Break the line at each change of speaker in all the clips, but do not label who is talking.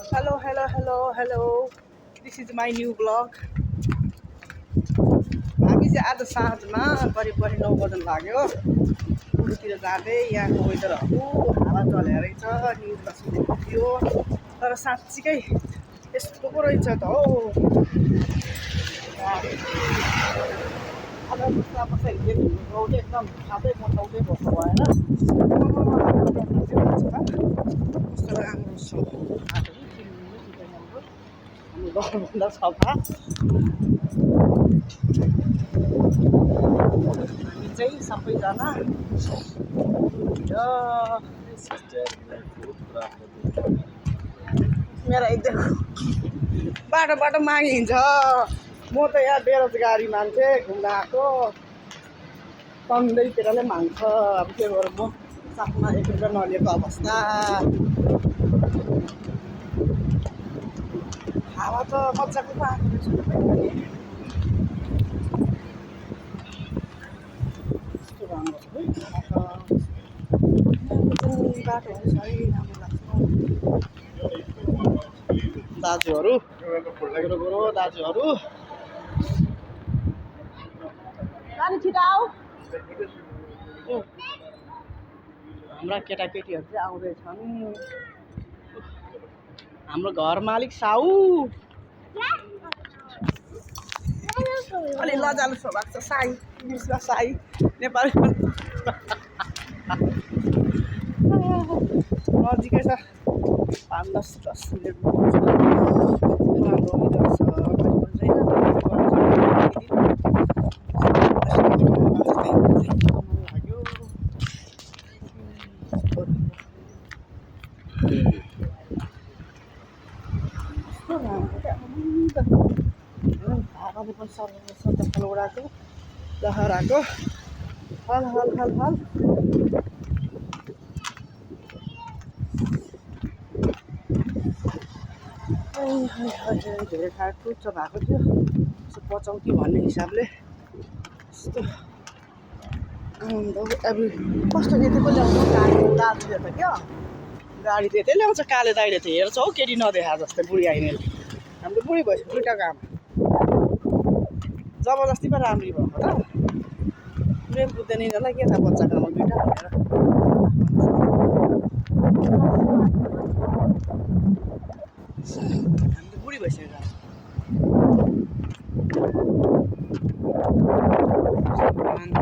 Hello, hello, hello, hello. This is my new vlog. हामी चाहिँ आज साँझमा करिब 9 बज्न लाग्यो पुलतिर जाँदै यहाँको वेदरहरू हावा चलेर रहेछ न्युजमा सुनेको थियो तर साँच्चीकै यस्तो पो रहेछ त हौ आज बस्दा बस्दा हिँड्दै गाउँदै एकदम खाँदै मचाउँदै बस्नु भएन कस्तो राम्रो छ हाम्रो घरभन्दा सफा हामी चाहिँ सबैजना मेरो एकदम बाटो मागिन्छ म त यहाँ बेरोजगारी मान्छे घुम्न आएको तन्दैतिरले माग्छ अब के गरौँ म साथमा 1 रुपियाँ नलिएको अवस्था हावा त मजाको पो आएको रहेछ कस्तो राम्रो छ है बाटोहरू छ है राम्रो लाग्छ दाजुहरू गोरो दाजुहरू गाडी छिटो आऊ हाम्रा केटाकेटीहरू चाहिँ आउँदैछन् हाम्रो घर मालिक साउ अलि लजालु स्वभाव छ साई इङ्ग्लिसमा साई नेपाली नजिकै छ 5-10 मिनट उडाएको लहराको हल हल हल हल धेरै खाएको भएको थियो पचाउँ कि भन्ने हिसाबले यस्तो अब कस्तो यतिको ल्याउँछ गाडी दाजुले त क्या गाडी त यतै ल्याउँछ काले दाइले त हेर्छ हौ केटी नदेखा जस्तै बुढी आइनेले हाम्रो बुढी भएपछि दुइटाको आमा जबरजस्ती पो राम्री भएको त प्रेम बुझ्दैन यिनीहरूलाई के थाहा बच्चाको आमा दुइटा भनेर हाम्रो बुढी भइसक्यो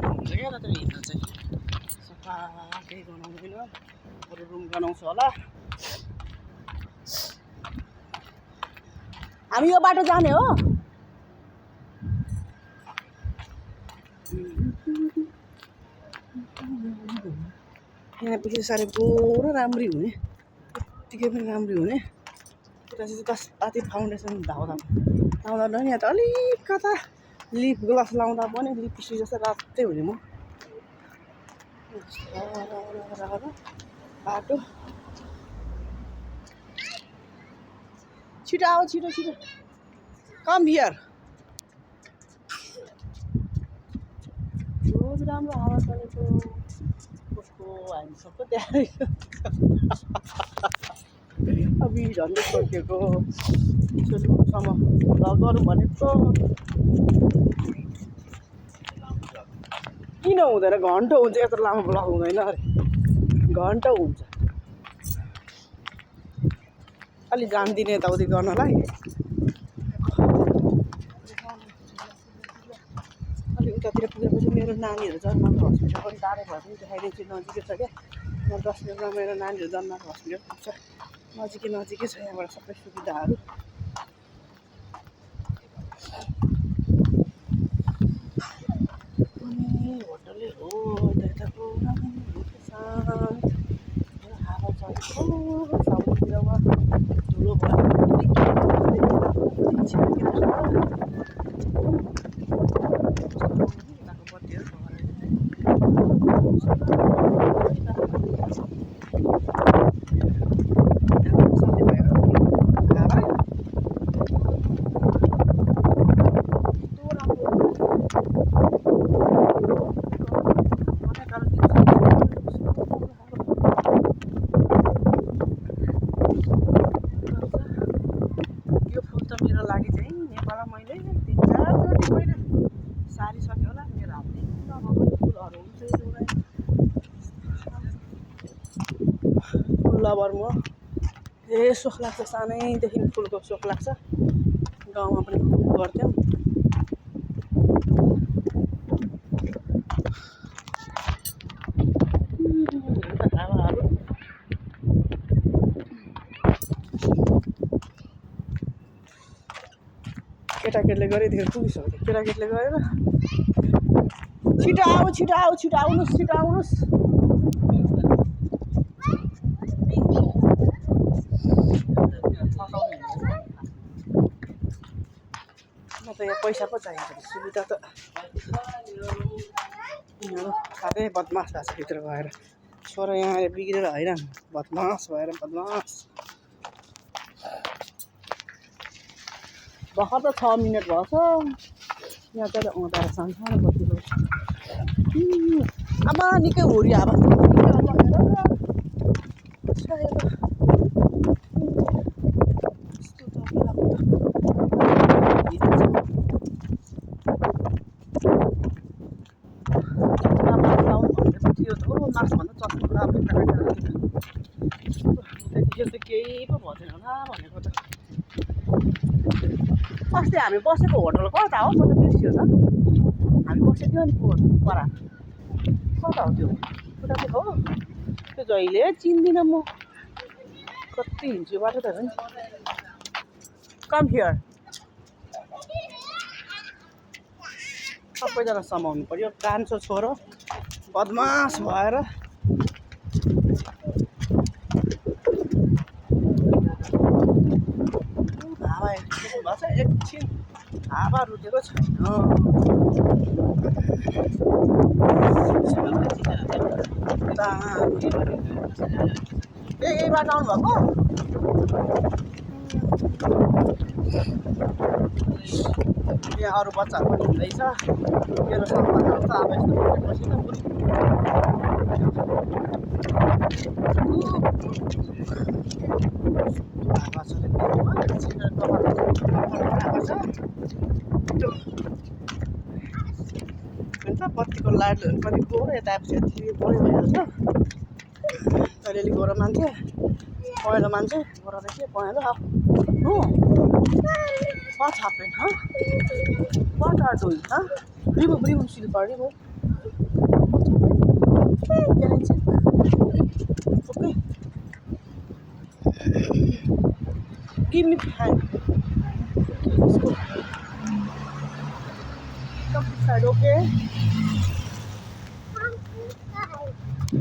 हुन्छ क्या त हिँड्न चाहिँ सफा केही बनाउँदैन अरू रुम बनाउँछ होला हामी यो बाटो जाने हो यहाँ पछि साह्रै गोरो राम्री हुने यत्तिकै पनि राम्री हुने उता चाहिँ पाती फाउन्डेसन धाउँदा नि यहाँ त अलिक कता लिप ग्लस लाउँदा पनि लिपस्टिक जस्तो रातै हुने म बाटो छिटो आऊ छिटो छिटो कम हियर रोज राम्रो हावा चलेको कसको हामी सबै त्यहाँ अब झन्डै सकिएको रुमसम्म गरौँ भनेको किन हुँदैन घन्टो हुन्छ यत्रो लामो ब्लग हुँदैन अरे घन्टो हुन्छ अलि जान्दिनँ यताउति गर्नलाई अलि उतातिर पुगेपछि मेरो नानीहरू जन्माएको हस्पिटल पनि टाढो भए पनि देखाइदिन्छु नजिकै छ क्या म 10 मिनटमा मेरो नानीहरू जन्माएको हस्पिटल पुग्छ नजिकै छ यहाँबाट सबै सुविधाहरू होटलै हो यताको हावा चलेको साउथतिर धुलो तिन चारचोटि मैले सारिसक्यो होला मेरो हातले नभएको फुलहरू हुन्छ एउटा फुल लभर म सोख लाग्छ सानैदेखि फुलको सोख लाग्छ गाउँमा पनि गर्थ्यौँ हावाहरू केटाकेटीले गरेदेखि पुगिसक्यो केटाकेटीले गरेर छिटो आउनुहोस् म त यहाँ पैसा पो चाहिन्छ सुविधा त यिनीहरू साह्रै बदमास भएको छ भित्र गएर छोरा यहाँ बिग्रेर हैरान बदमास भएर बदमास भर्खर त 6 मिनट भएछ यहाँ त आउँदा सानो बत्तीको आमा निकै हुरी आवाज मास्कभन्दा चस्मा लगाएको त्यतिखेर त केही पो भएन होला भनेको त अस्ति हामी बसेको होटल कता हो म त बिर्सियो त हामी बसेको थियो नि परा कता हो त्यो उता हो त्यो जहिले चिन्दिनँ म कति हिँड्छु बाटो त हो नि कम हियर सबैजना समाउनु पर्यो कान्छो छोरो बदमास भएर हावा भएको छ एकछिन हावा रुटेको छैन यही बाटो आउनुभएको यहाँ अरू बच्चाहरू पनि हुँदैछ मेरो सन्तानहरू त अब यस्तो पछि त अन्त बत्तीको लाइटहरू पनि गएर यता आएपछि यति बढी भइहाल्छ अलिअलि गोरो मान्छे पहेँलो मान्छे गोरो रहेछ पहेँलो हो What happened, huh? What are doing, huh? Remove silver, remove. Can I check? Okay. Give me hand. Let's go. Come this side, okay?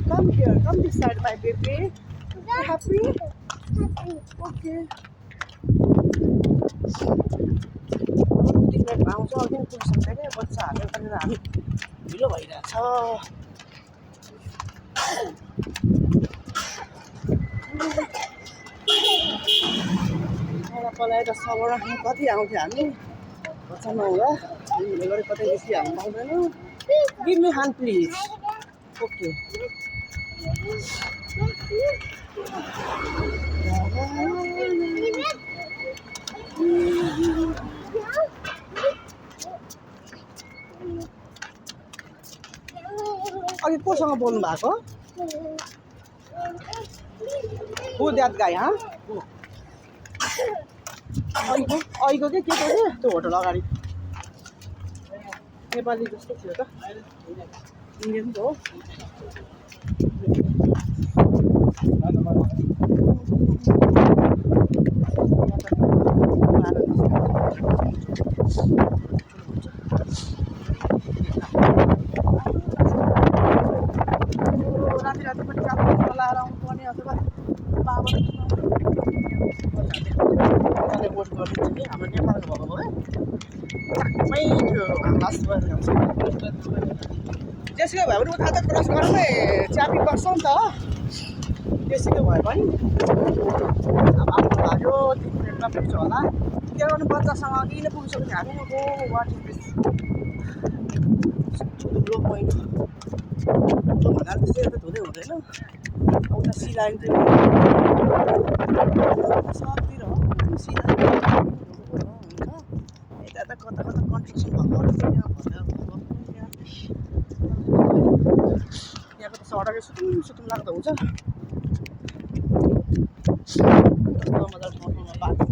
Come here, come this side, my baby. You happy? Okay. मिनटमा आउँछ अघि नै पुगिसक्छ क्या बच्चाहरूले भनेर हामी ढिलो भइरहेछ पलाएर सबर राख्नु कति आउँथ्यो हामी बच्चा नहुँदा हिँड्दै गरे कतै बेसी हामी पाउँदैनौँ give me hand please okay अघि कोसँग बोल्नु भएको हो द्याट गाई हाँ अहिलेको के थियो त्यो होटल अगाडि नेपाली जस्तो थियो त इन्डियन त हो राति पनि काठमा लाएर आउनुपर्ने अथवा बाबाले भोट गरिदिन्छ कि हाम्रो नेपालको भएको है ट्याक्कै थियो लास्ट भएर जान्छ जेसुकै भए पनि उता त क्रस गर्दै च्यापी गर्छ नि त जेसुकै भए पनि अब आफ्नो भाग्यो 3 मिनटमा पुग्छ होला के गर्नु बच्चासँग अघि नै पुगिसक्यो हामी हो वाट इज दिस ठुलो पोइन्ट भन्दा त्यसै त धुँदै हुँदैन उता सिलाइन थियो सबतिर हो सिलाइन हुन्छ यता त सुतौँ लाग्दो हुन्छ मजाले ठाउँमा बाटो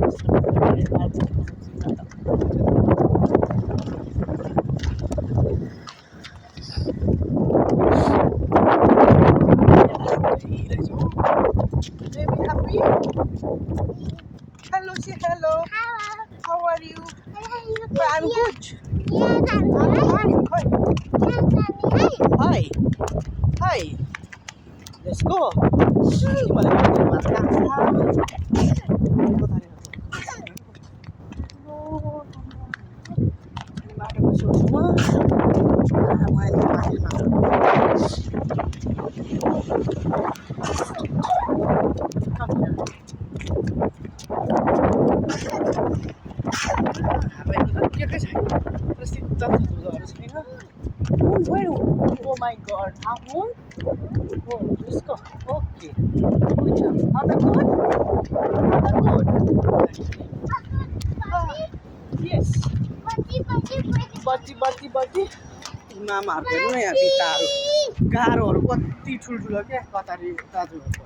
Baby, happy? Hello, say hello.
Hello.
How are you?
Hello.
I'm good.
Yes, I'm
Hi. Hi. Hi. Let's go. बाटोको छेउछाउमा Oh my god, half moon? Oh, let's go. Okay. Good job. Other good? Other good. Yes. बत्ती मामाहरूको हेर्नु न यहाँ भित्ताहरू गाह्रोहरू कति ठुल्ठुलो क्या कतारी दाजुहरूको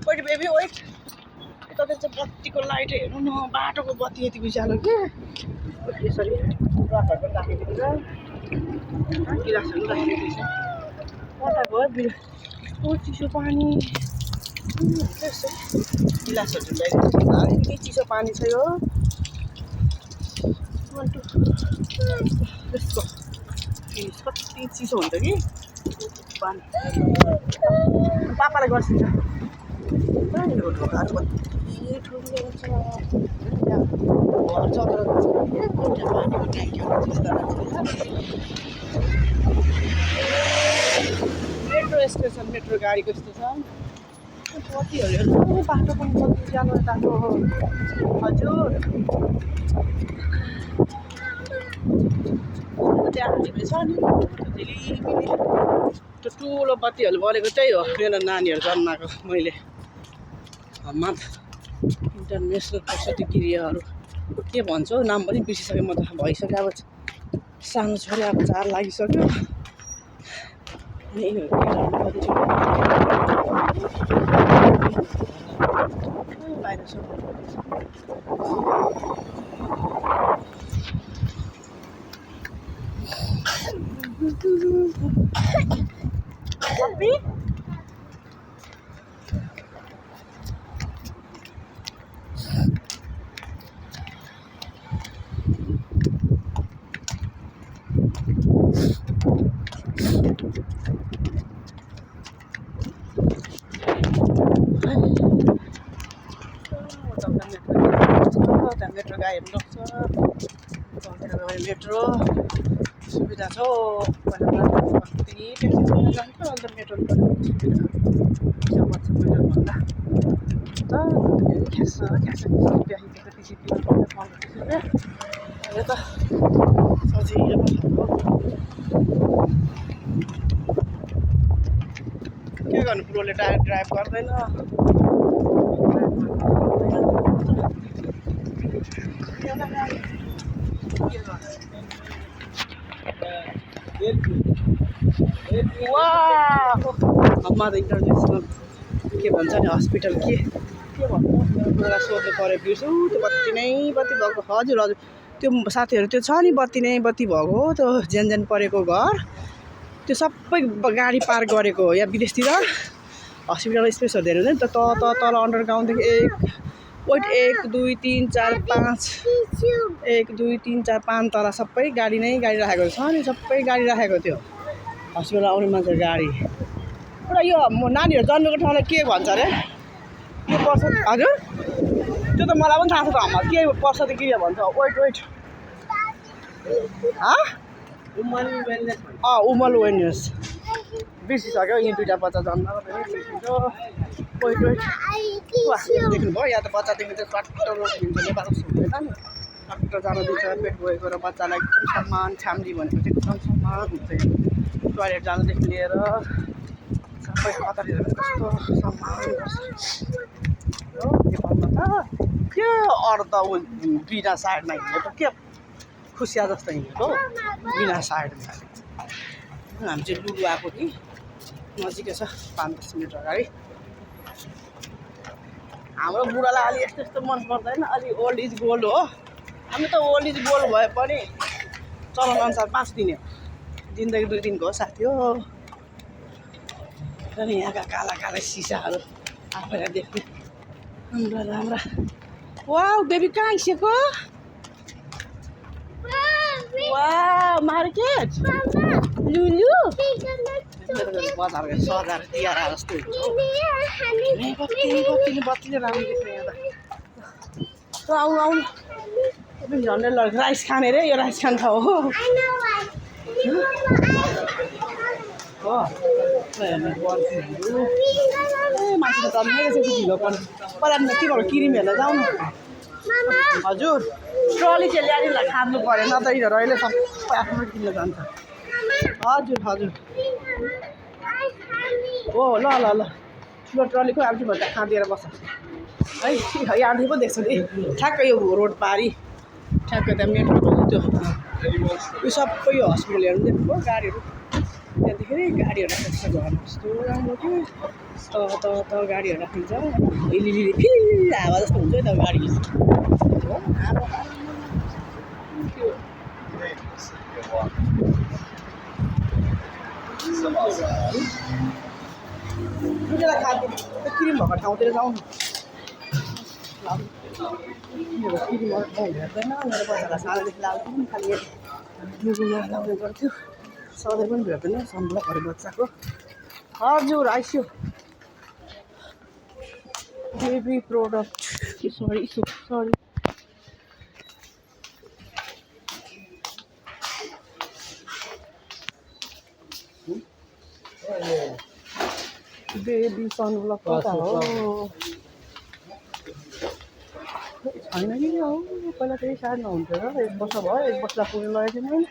Wait, baby, wait. Ito din sa bati ko light eh. No, bato ko bati ito bisyalo ke. Sorry. Berapa berapa gitu kan? Gila selalu dah gitu sih. What about bil? Oh, tisu pani. Gila selalu dah. Ini tisu pani saya. One, two. Let's go. Ini kati tisu हुन्छ कि पानी पापालाई गर्छ पानीको ढोकाहरू कति ठुलो छ घर चलेर पानीको ट्याङ्कीहरू मेट्रो स्टेसन मेट्रो गाडीको स्टेसन कतिहरू बाटो पनि कति ज्यादा टाढो हजुर त्यहाँ छ नि झिलिमिली त्यो ठुलो बत्तीहरू बलेको त्यही हो मेरो नानीहरू जन्माएको मैले इन्टरनेसनल प्रसुति गृहहरू के भन्छ हौ नाम पनि बिर्सिसकेँ म त भइसक्यो अब सानो छोरी अब 4 लागिसक्यो Happy? मेट्रो गाडीहरू रोक्छ मेट्रो सुविधा छ पहिला कति ट्याक्सी जान्छ अन्त मेट्रो सुविधा त सजिलो के गर्नु प्रोले ड्राइभ गर्दैन अम्मा त इन्टरनेसनल के भन्छ नि हस्पिटल के भन्नु मलाई सोध्नु पऱ्यो बिर्सु त्यो बत्ती नै बत्ती भएको हजुर हजुर त्यो साथीहरू त्यो छ नि बत्ती नै बत्ती भएको त्यो जेन परेको घर त्यो सबै गाडी पार्क गरेको हो यहाँ विदेशतिर हस्पिटल स्पेसहरू धेरै हुँदैन त तल अन्डरग्राउन्डदेखि 1 2 3 4 5 1 2 3 4 5 तल सबै गाडी नै गाडी राखेको छ नि सबै गाडी राखेको थियो हस्पिटल आउने मान्छे गाडी एउटा यो नानीहरू जन्मेको ठाउँलाई के भन्छ अरे के पर्छ हजुर त्यो त मलाई पनि थाहा छ त अम्मा के पर्छ त के भन्छ वेट उमल वेलनेस बिर्सिसक्यो यी दुईवटा बच्चा जन्म बिर्सिसक्यो वेट वेट देख्नुभयो यहाँ त बच्चा देख्नु चाहिँ सट्ट रोकिन्छ नेपालको हुँदैन नि सट्ट जान दिन्छ पेट गएको र बच्चालाई एकदम सम्मान छाम्ली भनेको चाहिँ एकदम सम्मान हुन्छ टोइलेट जानुदेखि लिएर सबै कतातिर कस्तो सम्मान गर्छ हो नेपालमा त के अर्थ बिना साइडमा हिँडेको के खुसिया जस्तो हिँडेको बिना साइडमा हामी चाहिँ लुडु आएको कि नजिकै छ 5-10 मिनट अगाडि हाम्रो बुढालाई अलि यस्तो यस्तो मन पर्दैन अलि ओल्ड इज गोल्ड हो हामी त ओल्ड इज गोल्ड भए पनि चलनअनुसार 5 दिने हो जिन्दगी 2 दिनको हो साथी हो र नि यहाँका काला काला सिसाहरू आफैलाई देख्नु राम्रा राम्रा वाउ बेबी कहाँ आइसक्यो वाउ मार्केट लुलु बजारको सजाएर तिहार जस्तो हुन्छ बत्तीले राम्रो देख्छ यहाँ त आउनु आउनु झन्डै राइस खाने रे यो राइस खान हो मान्छे त मेरो चाहिँ ढिलो पर्छ पहिला के गर्नु क्रिम हेर्न जाउँ न हजुर ट्रली चाहिँ ल्याएर खानु पऱ्यो न त यिनीहरू अहिले सबै आफ्नो किन्न जान्छ हजुर हजुर हो ल ल ल ठुलो ट्रलीको अब चाहिँ भन्दा खाँदिएर बस्छ है यहाँदेखि पो देख्छु नि ठ्याक्कै यो रोड पारी ठ्याक्कै त्यहाँ मेट्रोको त्यो यो सबै यो हस्पिटल हेर्नु देख्नुभयो गाडीहरू त्यहाँदेखि गाडीहरू राखेको छ घरमा कस्तो राम्रो कि त गाडीहरू राखिन्छ हिलिलिली फिलिलिली हावा जस्तो हुन्छ नि त गाडी दुईजना खाँदै त्यो क्रिम भएको ठाउँतिर जाउँ न क्रिम हेर्दैन मेरो बच्चालाई सानोदेखि लाग्थ्यो पनि खालि लुगुमा लाउने गर्थ्यो सधैँ पनि भेट्दैन सनब्लकहरू बच्चाको हजुर आइस्यो baby product sorry baby sunblock कता हो छैन कि हो पहिला त्यही साइडमा हुन्थ्यो र 1 वर्ष भयो 1 वर्ष पुग्नु लगेको थिएन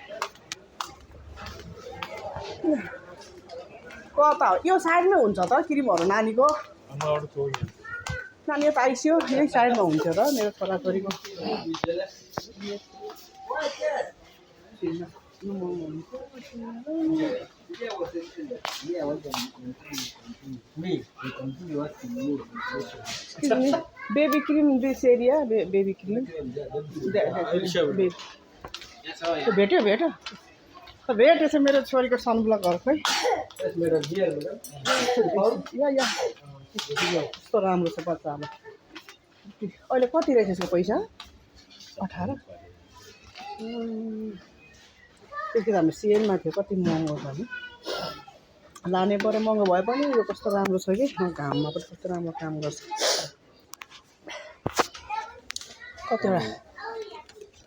कता हो यो साइडमै हुन्छ त क्रिमहरू नानीको नानी त आइस्यो यही साइडमा हुन्थ्यो र मेरो छोराछोरीको baby cream this area baby cream भेट्यो भेटेछ मेरो छोरीको सनब्लकहरू खै या कस्तो राम्रो छ बच्चाहरूलाई अहिले कति रहेछ यसको पैसा 18 त्यतिखेर हाम्रो सेलमा थियो कति महँगो छ नि लाने पऱ्यो महँगो भए पनि यो कस्तो राम्रो छ कि घाममा पनि कस्तो राम्रो काम गर्छ कतिवटा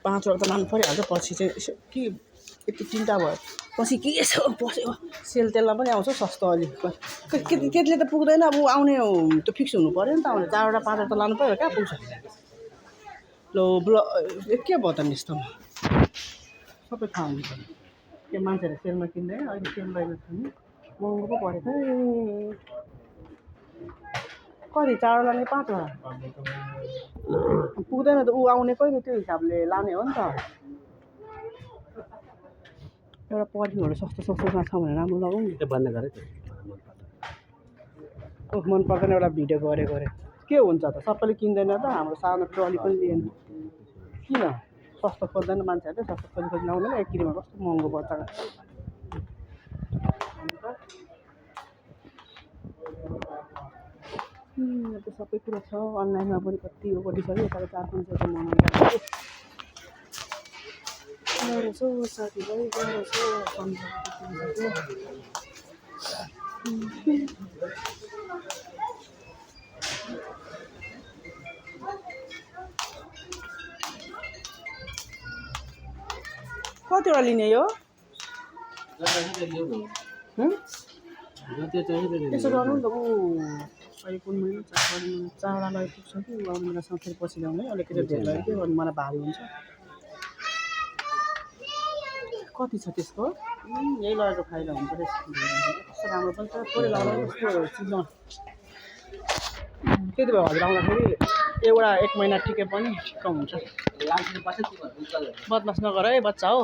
5 वटा त लानु परिहाल्छ पछि चाहिँ यसो कि यति 3टा भयो पछि के यसो पस्यो सेल तेलमा पनि आउँछ सस्तो अलिक केटीले त पुग्दैन अब आउने त्यो फिक्स हुनु पऱ्यो नि त आउने 4 वटा 5 वटा त लानु पऱ्यो कहाँ पुग्छ लो के भयो त यस्तोमा सबै थाहा हुन्छ त्यो मान्छेहरूले सेलमा किन्दैन अहिले सेल रहेको छ नि महँगो पो पऱ्यो खै कति 4 वटा लाने 5 वटा पुग्दैन त ऊ आउने कहिले त्यो हिसाबले लाने हो नि त एउटा पर्फ्युमहरू सस्तो छ भने राम्रो लगाउँ नि बन्द गरे मन पर्दैन एउटा भिडियो गरेको अरे के हुन्छ त सबैले किन्दैन त हाम्रो सानो ट्रली पनि लिएन किन सस्तो खोज्दैन मान्छेहरूले सस्तो खोजी लाउँदैन एक क्रिममा कस्तो महँगो पर्छ त्यो सबै कुरा छ अनलाइनमा पनि कति यो गरिसक्यो 450 रुपियाँ महँगो रहेछ साथीभाइ रहेछ कतिवटा लिने यो त्यसो गर्नु नि त ऊ अहिले कुन महिना चाडा लगाइ पुग्छ कि ऊ आउने बेलासम्म फेरि पछि ल्याउने अलिकति ढेर लाग्यो के गर्नु मलाई भारी हुन्छ कति छ त्यसको यही लगेको फाइदा हुन्छ कस्तो राम्रो पनि छ थोरै लगाउँदा कस्तो चिजमा त्यति भएर हजुर आउँदाखेरि एउटा 1 महिना टिके पनि ठिक्क हुन्छ बदमास नगर है बच्चा हो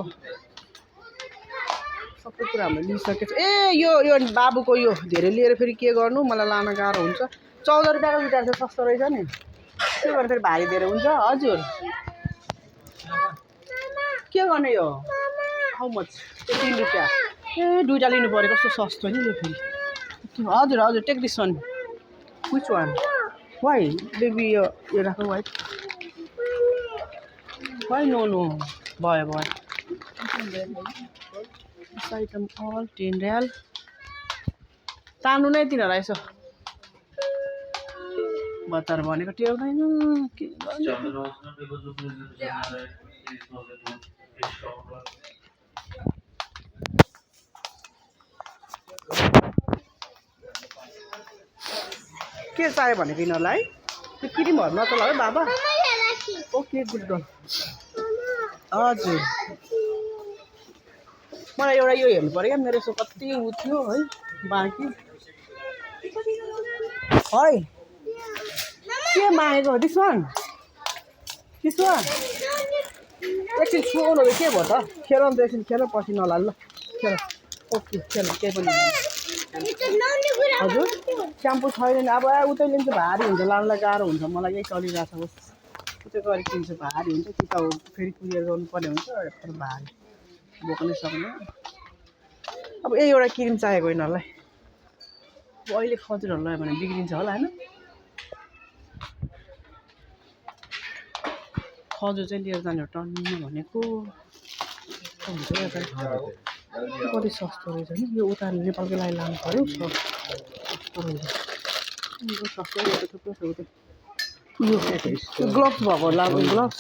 सबै कुरा हामीले लिइसकेको छ ए यो बाबुको यो धेरै लिएर फेरि के गर्नु मलाई लान गाह्रो हुन्छ 14 रुपियाँको गिटार चाहिँ सस्तो रहेछ नि के गर्नु फेरि भारी धेरै हुन्छ हजुर के गर्ने यो हाउ मच 3 रुपियाँ ए दुईटा लिनु पर्यो कस्तो सस्तो नि यो फेरि हजुर हजुर take this one which one Wai baby यो राखौ वाइ वाइ नो भयो This item all 10 real. तान्नु नै तिनीहरूलाई यसो बचार भनेको टेर्दैन के चाहियो भनेको यिनीहरूलाई त्यो क्रिमहरू नचला है बाबा ओके गुड गर्ल हजुर मलाई एउटा यो हेर्नु पर्यो क्या मेरो यसो कति उ थियो है बाँकी है के मागेको दिस वान एकछिन छुआउनु के भयो त खेल त एकछिन खेल पछि नलाल ल खेल ओके खेल केही पनि हजुर स्याम्पू छैन अब उतै लिन्छ भारी हुन्छ लानलाई गाह्रो हुन्छ मलाई यही चलिरहेको छ उतै गरी किन्छ भारी हुन्छ कि त फेरि कुरियर गर्नुपर्ने हुन्छ यत्रो भारी बोक्नै सक्ने अब एउटा क्रिम चाहिएको यिनीहरूलाई अहिले खजुरहरू लगायो भने बिग्रिन्छ होला होइन खजुर चाहिँ लिएर जाने हो टन्नु भनेको हुन्छ कति सस्तो रहेछ नि यो उता नेपालकै लागि लानु पऱ्यो सस्तो रहेछ सस्तो थुप्रो छ उतै यो ग्लोभ्स भएको लाग्यो ग्लोभ्स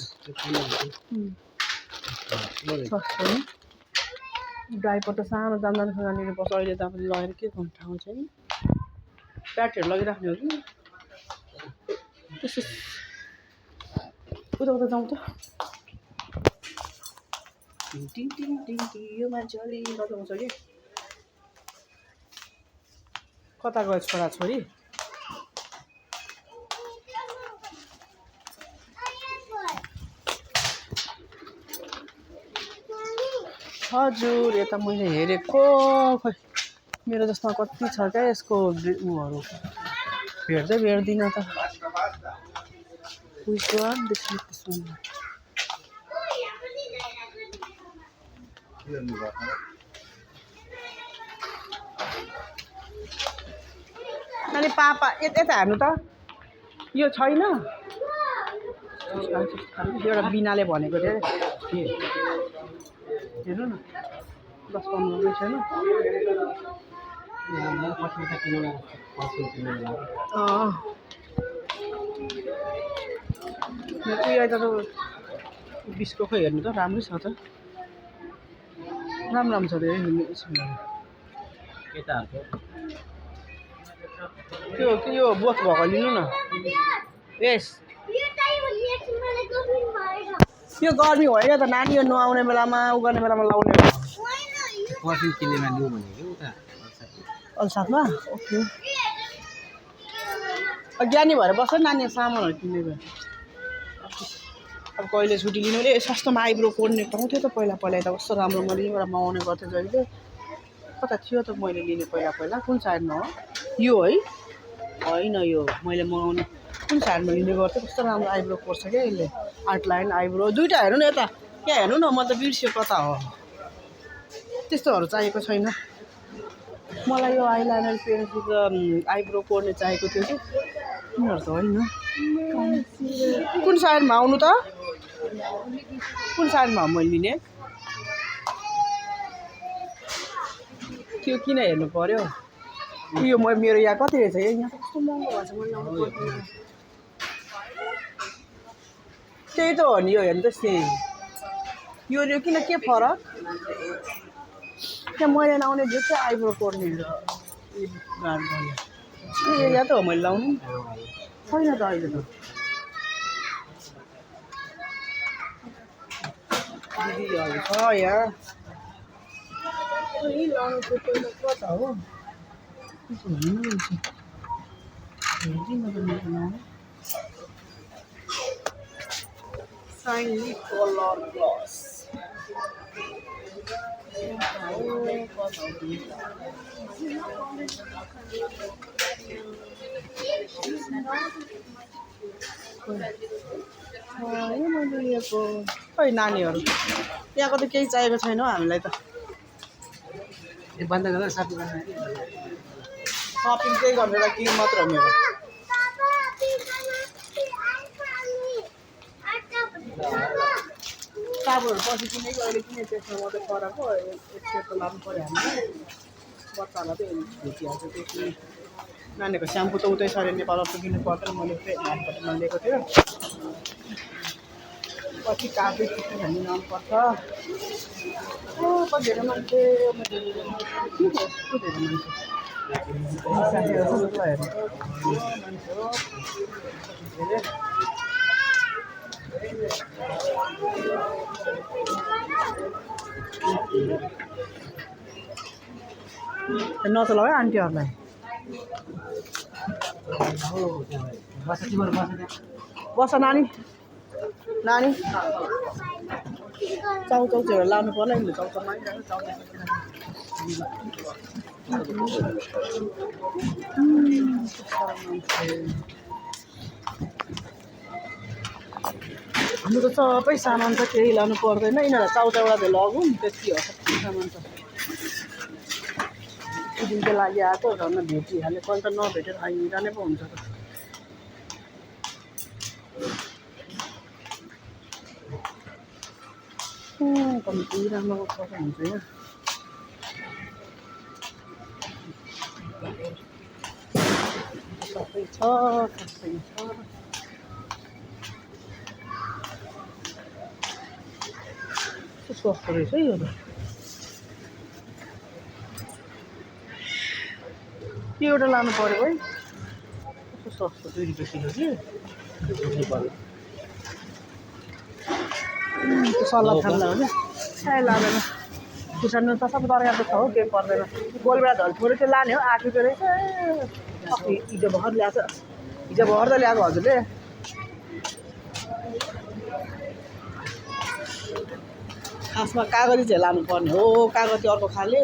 सस्तो नि ड्राइपर त सानो जान्दैन लिनुपर्छ अहिले त अब लगेर के गर्नु ठाउँ छैन प्याटहरू लगिराख्ने हो कि त्यसो उता जाउँ त यो मान्छे अलि लगाउँछ कि कता गयो छोरा छोरी हजुर यता मैले हेरेको खोइ मेरो जस्तोमा कति छ क्या यसको उहरू भेट्दिनँ त अनि पापा यता हेर्नु त यो छैन एउटा बिनाले भनेको थियो हेर्नु न 10-15 छैन उयो त 20 को खोइ हेर्नु त राम्रै छ त राम्रो छ धेरै यो बोथ भएको लिनु न यस यो गर्मी होइन त नानी यो नुहाउने बेलामा उ गर्ने बेलामा लाउने अल्साथमा ओके ज्ञानी भएर बस्छ नानी सामानहरू किन्ने भयो अब कहिले छुट्टी लिनु भने सस्तोमा आइब्रो कोर्ने पाउँथ्यो त पहिला त कस्तो राम्रो मैले एउटा मगाउने गर्थेँ जहिले कता थियो त मैले लिने पहिला कुन साइडमा हो यो है होइन यो मैले मगाउने कुन साइडमा लिने गर्थेँ कस्तो राम्रो आइब्रो कोर्छ क्या यसले आर्ट लाइन आइब्रो दुईवटा हेर्नु न यता यहाँ हेर्नु न म त बिर्स्यो कता हो त्यस्तोहरू चाहिएको छैन मलाई यो आइलाइनर पेन्सिल आइब्रो कोर्ने चाहिएको थियो कि यिनीहरू त होइन कुन साइडमा आउनु त कुन साइडमा हो मैले लिने त्यो किन हेर्नु पर्यो यो मेरो यहाँ कति रहेछ यहाँ कस्तो महँगो भएको छ मैले ल्याउनु पर्दैन त्यही त हो नि यो हेर्नु त सेम यो किन के फरक त्यहाँ मैले नआउने जो चाहिँ आइब्रो कोर्ने गाड भयो यहाँ त हो मैले लाउनु छैन त अहिले त दिदीहरू छ यहाँ लाउनु चाहिँ पहिला कता हो Shiny color gloss. खै नानीहरू यहाँको त केही चाहिएको छैन हौ हामीलाई त
बन्द गरेर सपिङ गर्न
सपिङ चाहिँ गरेर कि मात्र हो मेरो साबुनहरू पछि किनेको अहिले किने त्यसमा मात्रै परेको एक सेट त लानु पऱ्यो हामीले बच्चाहरूलाई चाहिँ भेटिहाल्छ त्यसले नानीको स्याम्पू त उतै सरे नेपालमा पुगिनु पर्दैन मैले हातबाट नलिएको थियो पछि काफी चिसो भन्ने नाम पर्छ कति धेरै मान्छे धेरै नचलाऊ है आन्टीहरूलाई बस नानी नानी चाउचाउहरू लानु पर्ला नि चाउचाउ मागिरहेको हाम्रो त सबै सामान त केही लानु पर्दैन यिनीहरूलाई चाउचाउबाट त लगौँ त्यति हो सबै सामान त दिनको लागि आएको घरमा भेटिहाल्यो कहिले त नभेटेर आइरहने पो हुन्छ त कम्ती राम्रो खाएको हुन्छ यहाँ सबै छ सबै छ सस्तो रहेछ है यो त त्यो एउटा लानु पऱ्यो है कस्तो सस्तो 2 रुपियाँ किलो कि त्यो सल्लाह खाँदा हो नि साय लाँदैन खुर्सानी त सबै तरकारी त छ हो केही पर्दैन गोलबेडा झल थोरै चाहिँ लाने हो 8 रुपियाँ रहेछ हिजो भर्खर ल्याएको हिजो भर्खर त ल्याएको हजुरले खासमा कागजी चाहिँ लानुपर्ने हो कागजी अर्को खाले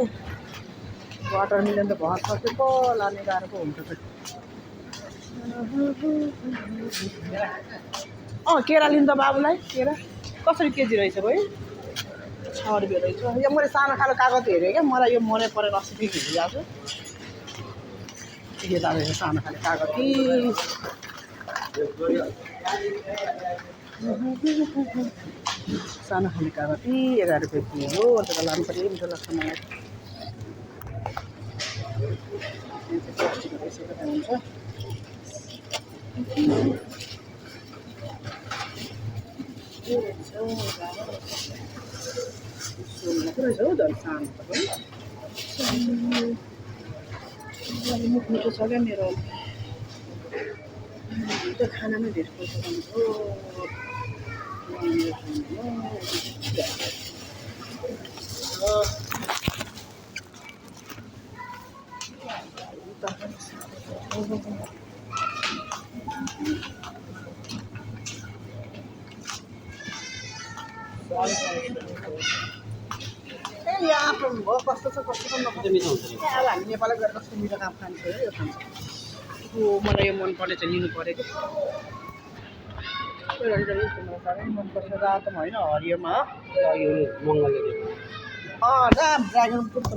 वाटरमेलन त भर पर्छ पो लाने गाह्रो पो हुन्छ त केरा लिनु त बाबुलाई केरा कसरी केजी रहेछ भाइ 6 रुपियाँ रहेछ यो मैले सानो खाले कागज हेरेँ क्या मलाई यो मनै परेर 80 रुपियाँ हिँडिरहेको छु यो त रहेछ सानो खाले कागज सानो खाले कागज 11 रुपियाँ किलो अन्त त लानु पऱ्यो मिठो लाग्छ मलाई हुन्छ रहेछ हौ झन् सानो त पनि मुख मिठो छ क्या मेरो त खानामै धेरै पैसा गर्नु यहाँ भयो कस्तो छ कस्तो छ अब हामी नेपालमा गएर कस्तो मिठो काम खान्छ है यो खान्छ मलाई यो मनपर्ने चाहिँ लिनु पऱ्यो कि मलाई साह्रै मनपर्छ रातोमा होइन हरियोमा
यो मङ्गलले
ड्रागन फ्रुट त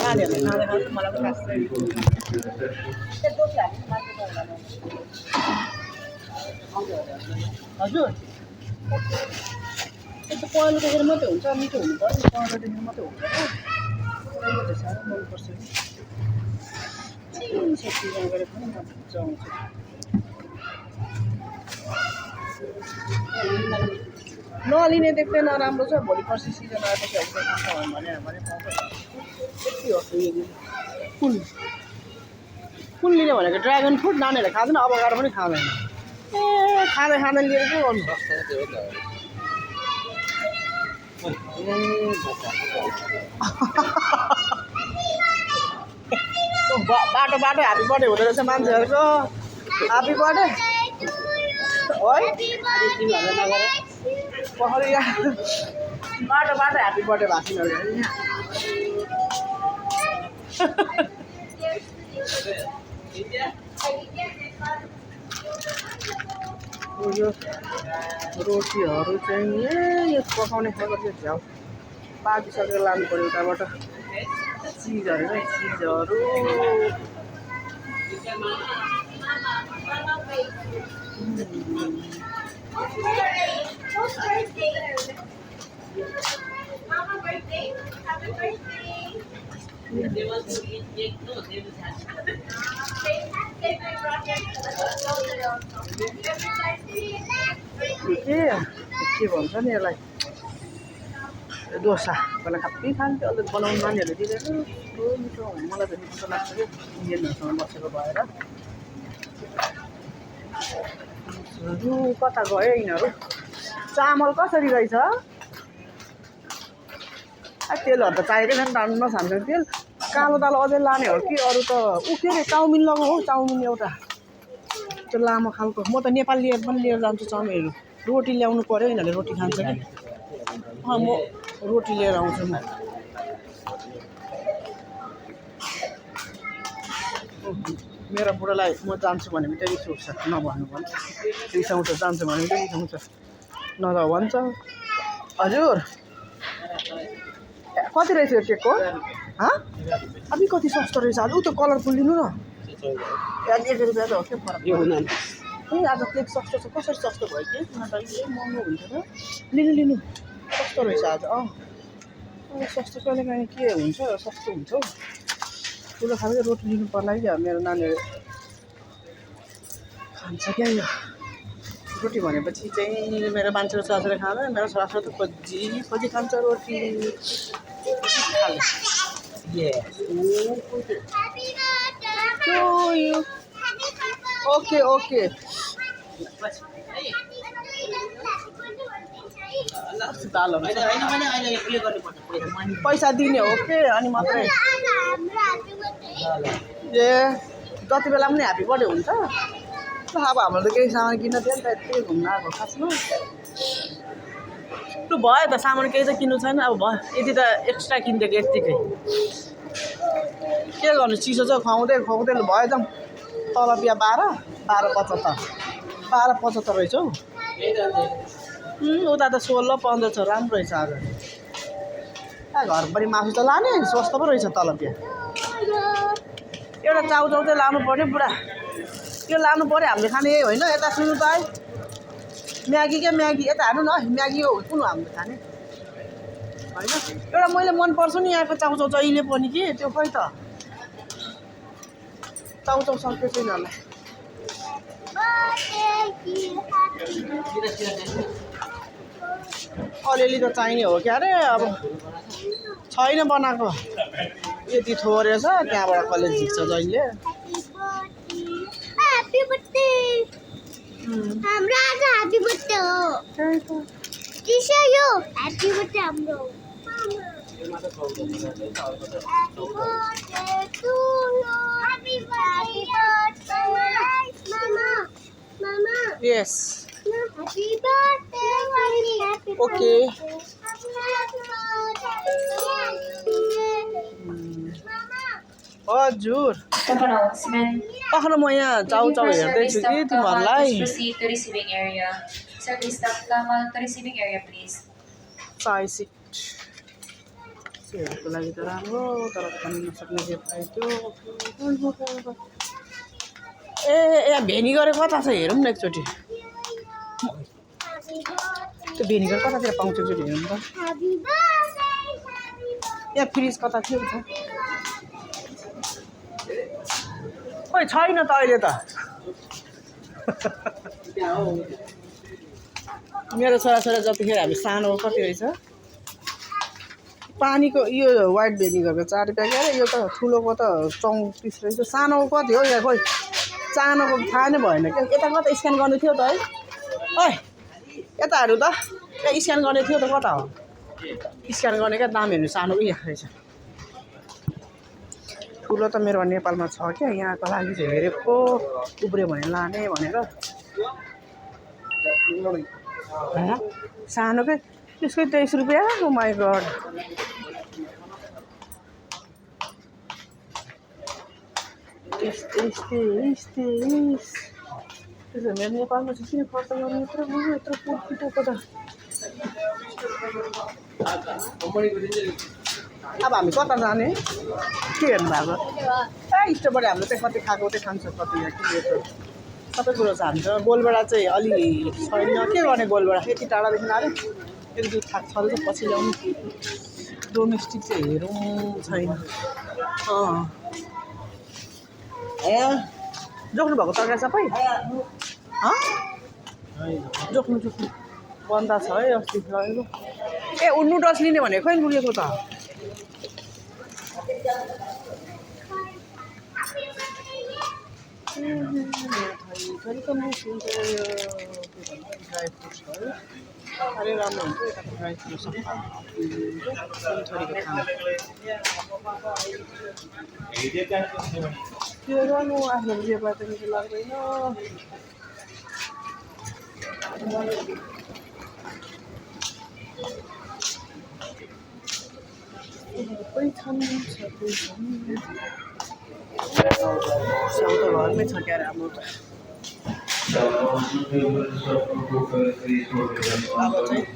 नानीहरूले खाँदैन मलाई पनि हजुर त्यो पहेँलो देखेर मात्रै हुन्छ मिठो हुनु पर्यो पहेँलो देखेर मात्रै हुन्छ त्यो साह्रो मनपर्छ सब्जी गरेर पनि मजा आउँछ नलिने देख्दैन राम्रो छ भोलि पर्सि सिजन आएपछि भने पाउँछ यति हो फुल कुन लिने भनेको ड्रागन फ्रुट नानीहरूले खाँदैन अभोकाडो पनि खाँदैन ए खाँदै खाँदै लिएर के गर्नु बाटो बाटो ह्याप्पी बर्थडे हुँदो रहेछ मान्छेहरूको ह्याप्पी बर्थडे है पखरी बाटो बाटो ह्याप्पी बर्थडे भएको छैन रोटीहरू चाहिँ यो पकाउने खालको चाहिँ झ्याउ पाकिसकेर लानु पऱ्यो उताबाट चिजहरू चाहिँ चिजहरू के भन्छ नि यसलाई डोसा पहिला खाप्पी खान्थ्यो अन्त बनाउनु नानीहरूले दिँदैन मिठो मलाई त मिठो लाग्छ कि इन्डियनहरूसँग बसेको भएर कता गयो यिनीहरू चामल कसरी रहेछ तेलहरू त चाहिएकै छ नि त नछान्छ तेल कालो दाल अझै लाने हो कि अरू त के अरे चाउमिन लगाऊ हौ चाउमिन एउटा त्यो लामो खालको म त नेपाल पनि लिएर जान्छु चाउमिनहरू रोटी ल्याउनु पऱ्यो यिनीहरूले रोटी खान्छ कि म रोटी लिएर आउँछु म मेरो बुढालाई म जान्छु भने पनि रिस उठ्छ नभन्नु भन्छ रिसाउँछ जान्छु भने पनि रिसाउँछ नत भन्छ हजुर कति रहेछ यो केकको अलिक कति सस्तो रहेछ आज ऊ त्यो कलरफुल लिनु न 1 रुपियाँ त हो के फरक ए आज केक सस्तो छ कसरी सस्तो भयो केक नत्र महँगो हुन्छ त लिनु लिनु सस्तो रहेछ आज सस्तो कहिले काहीँ के हुन्छ सस्तो हुन्छ हौ ठुलो खालको रोटी लिनु पर्ला कि मेरो नानीहरू खान्छ क्या यो रोटी भनेपछि चाहिँ मेरो मान्छेहरू छोराछोरी खाँदैन मेरो छोराछोरी त खोजी खान्छ रोटी ओके ओके पैसा दिने हो के अनि मात्रै ए जति बेला पनि ह्याप्पी बर्थडे हुन्छ अब हाम्रो त केही सामान किन्न थियो नि त यति घुम्न आएको खासमा लु भयो त सामान केही चाहिँ किन्नु छैन अब भयो यति त एक्स्ट्रा किनिदिएको यत्तिकै के गर्नु चिसो चाहिँ खुवाउँदै खुवाउँदै भयो जाउँ तल बिहा 12.75 रहेछ हौ उता त 16-15 छ राम्रो रहेछ आज घरभरि मासु त लाने सस्तो पो रहेछ तल बिहा एउटा चाउचाउ चाहिँ लानु पर्ने पुरा त्यो लानु पऱ्यो हामीले खाने यही होइन यता सुन्नु त है म्यागी क्या म्यागी यता हाल्नु न म्यागी हो कुन हो हामीले खाने होइन एउटा मैले मनपर्छ नि यहाँको चाउचाउ जहिले पनि कि त्यो खै त चाउचाउ सक्यो छैन होला अलिअलि त चाहिने हो क्या अरे अब छैन बनाएको यति थोरै छ त्यहाँबाट कलेज झिक्छ जहिले
हाम्रो आज ह्याप्पी बर्थडे हो टिसा यो ह्याप्पी बर्थडे हाम्रो ह्याप्पी बर्थडे मामा मामा
यस
ह्याप्पी बर्थडे
ओके हजुर पखर म यहाँ चाउचाउ हेर्दैछु कि तिमीहरूलाई चाय सिटहरूको लागि त राम्रो तर खानु नसक्ने जे पायो त्यो ए यहाँ भेनिगर कता छ हेरौँ न एकचोटि त्यो भेनिगर कतातिर पाउँछ एकचोटि हेरौँ त यहाँ फ्रिज कता थियो छ खोइ छैन त अहिले त मेरो छोराछोरा जतिखेर हामी सानो कति रहेछ पानीको यो व्हाइट भेनिगरको 4 रुपियाँ क्या यो त ठुलोको त 34 रहेछ सानोको कति हो यहाँ खोइ सानोको थाहा नै भएन क्या यता कता स्क्यान गर्नु थियो त है ओइ यताहरू त यहाँ स्क्यान गर्ने थियो त कता हो स्क्यान गर्ने क्या दाम हेर्नु सानोको यहाँ रहेछ ठुलो त मेरो नेपालमा छ क्या यहाँको लागि चाहिँ हेरेको उब्रियो भने लाने भनेर सानोकै त्यसकै 23 रुपियाँ ओ माई गड त्यसो मेरो नेपालमा चाहिँ किन खर्च गर्नु यत्रो पुटपिटोको त अब हामी कता जाने के हेर्नु भएको स्टोरबाट हाम्रो चाहिँ कति खाएको चाहिँ खान्छ कति यहाँ के सबै कुरो छ हाम्रो गोलबेडा चाहिँ अलि छैन के गर्ने गोलबेडा यति टाढादेखि आएर एक दुई थाक छ चाहिँ पछि ल्याउनु डोमेस्टिक चाहिँ हेरौँ छैन जोख्नु भएको तरकारी सबै जोख्नु बन्दा छ है अस्ति लगेको ए नुडल्स लिने भनेको खै लुकेको त ड्राई फ्रुट्स भयो साह्रै राम्रो हुन्छ यताको ड्राई फ्रुट सफा थरीको खाना त्यो गर्नु आफ्नो जेबाट त निको लाग्दैन सबै छन् स्याउ त घरमै छ क्यारे हाम्रो त अब चाहिँ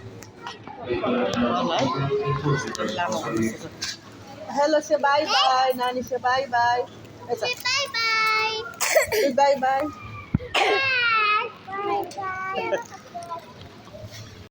हेलो से बाई बाई नानी से bye bye
Bye bye.
Bye by